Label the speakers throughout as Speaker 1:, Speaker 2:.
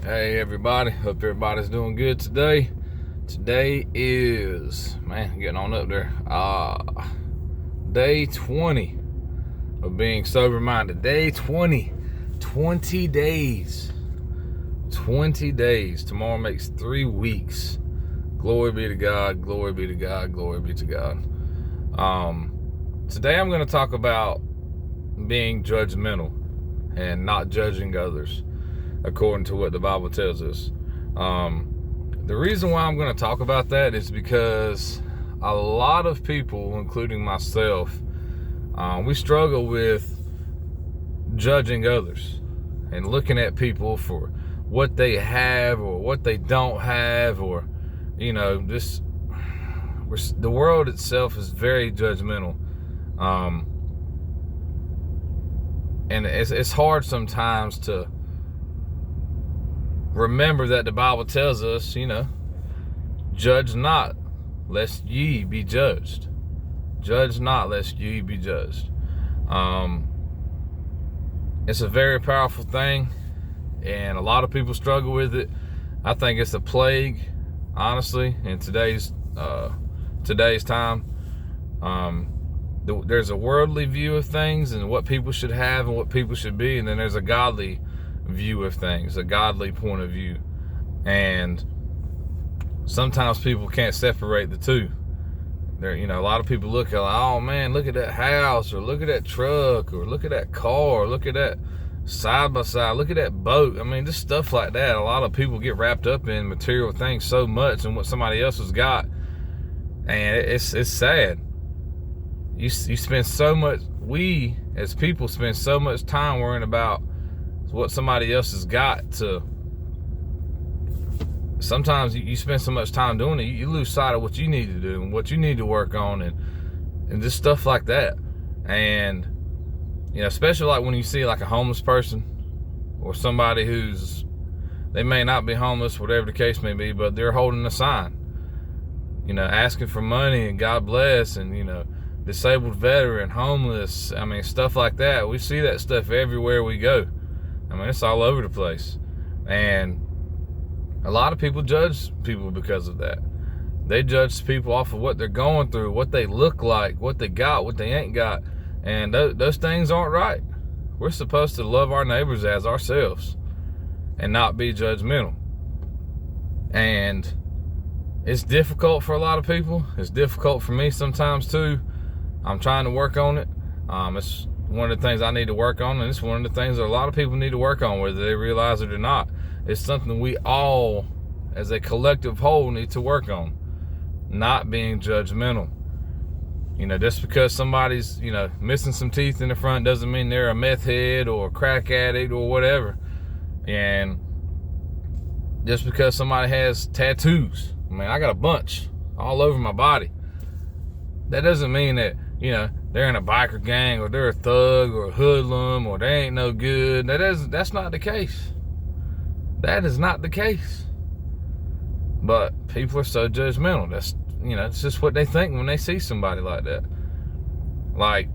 Speaker 1: Hey everybody, hope everybody's doing good today. Today is, getting on up there, day 20 of being sober-minded. Day 20, 20 days, 20 days. Tomorrow makes 3 weeks. Glory be to God, glory be to God, glory be to God. Today I'm going to talk about being judgmental and not judging others, according to what the Bible tells us. The reason why I'm going to talk about that is because a lot of people, including myself, we struggle with judging others and looking at people for what they have or what they don't have, or the world itself is very judgmental, and it's hard sometimes to remember that the Bible tells us, judge not, lest ye be judged. Judge not, lest ye be judged. It's a very powerful thing, and a lot of people struggle with it. I think it's a plague, honestly, in today's time. There's a worldly view of things and what people should have and what people should be, and then there's a godly view of things, a godly point of view. And sometimes people can't separate the two. A lot of people look at, oh man, look at that house, or look at that truck, or look at that car, or look at that side by side, look at that boat. Just stuff like that. A lot of people get wrapped up in material things so much and what somebody else has got, and it's sad. You spend so much, we as people spend so much time worrying about what somebody else has got. Sometimes you spend so much time doing it, you lose sight of what you need to do and what you need to work on, and just stuff like that. And especially like when you see like a homeless person or somebody they may not be homeless, whatever the case may be, but they're holding a sign, asking for money and God bless, and disabled veteran, homeless, stuff like that. We see that stuff everywhere we go. It's all over the place. And a lot of people judge people because of that. They judge people off of what they're going through, what they look like, what they got, what they ain't got. And those things aren't right. We're supposed to love our neighbors as ourselves and not be judgmental. And it's difficult for a lot of people. It's difficult for me sometimes too. I'm trying to work on it. It's one of the things I need to work on, and it's one of the things that a lot of people need to work on, whether they realize it or not. It's something we all, as a collective whole, need to work on. Not being judgmental. Just because somebody's, missing some teeth in the front doesn't mean they're a meth head or a crack addict or whatever. And just because somebody has tattoos, I got a bunch all over my body, that doesn't mean that, they're in a biker gang, or they're a thug, or a hoodlum, or they ain't no good. That's not the case. That is not the case. But people are so judgmental. That's, it's just what they think when they see somebody like that. Like,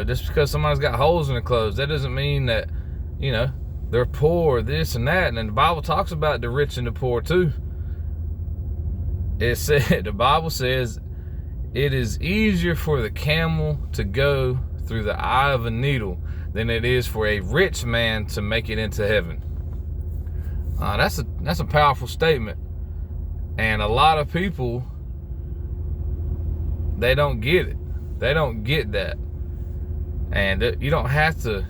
Speaker 1: just because somebody's got holes in their clothes, that doesn't mean that, they're poor, this and that. And then the Bible talks about the rich and the poor too. The Bible says, it is easier for the camel to go through the eye of a needle than it is for a rich man to make it into heaven. That's a powerful statement. And a lot of people, they don't get it. They don't get that. And you don't have to,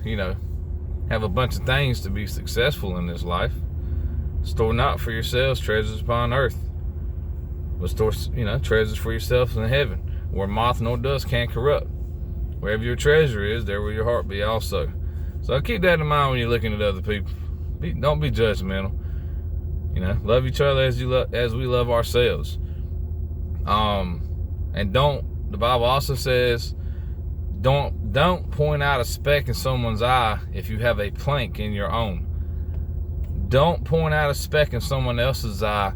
Speaker 1: have a bunch of things to be successful in this life. Store not for yourselves treasures upon earth, but store, treasures for yourselves in heaven, where moth nor dust can't corrupt. Wherever your treasure is, there will your heart be also. So keep that in mind when you're looking at other people. Don't be judgmental. Love each other as we love ourselves. And the Bible also says, don't point out a speck in someone's eye if you have a plank in your own. Don't point out a speck in someone else's eye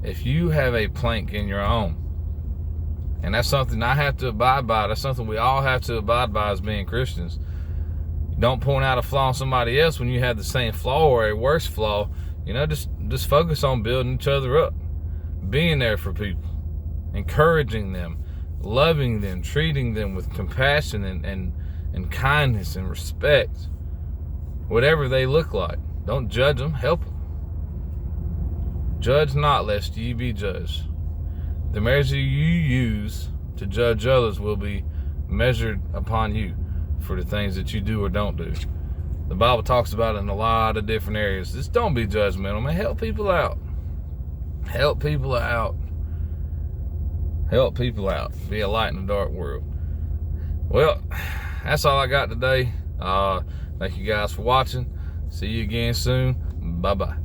Speaker 1: if you have a plank in your own. And that's something I have to abide by. That's something we all have to abide by as being Christians. Don't point out a flaw in somebody else when you have the same flaw or a worse flaw just focus on building each other up, being there for people, encouraging them, loving them, treating them with compassion and kindness and respect, whatever they look like. Don't judge them, help them. Judge not, lest ye be judged. The measure you use to judge others will be measured upon you for the things that you do or don't do. The Bible talks about it in a lot of different areas. Just don't be judgmental, man. Help people out. Help people out. Help people out. Be a light in a dark world. Well, that's all I got today. Thank you guys for watching. See you again soon. Bye-bye.